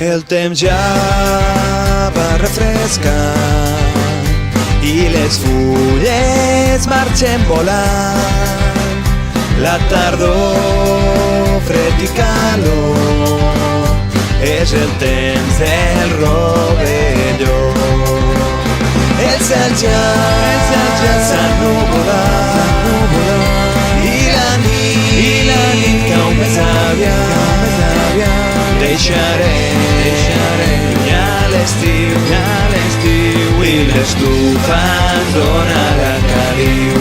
El temps ja va refrescant i les fulles marxen volant. La tardor, fred i calor, és el temps del rovelló. El cel ja s'ha ennuvolat i la nit cau més aviat. Deixarem ja l'estiu i l'estufa ens donarà caliu.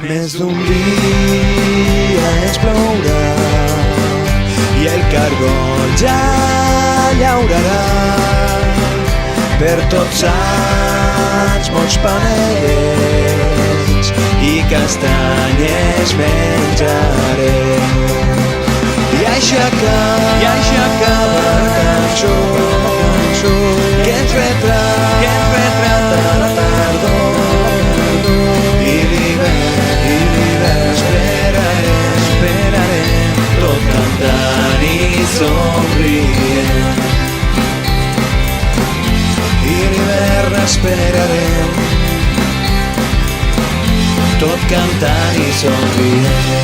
Més d'un dia ens plourà i el cargol ja llaurarà. Per tots Sants molts panellets i castanyes menjarem. I així acaba la cançó que ens retrata la tardor. I l'hivern esperarem, tot cantant i somrient. I l'hivern esperarem, tot cantant i somrient.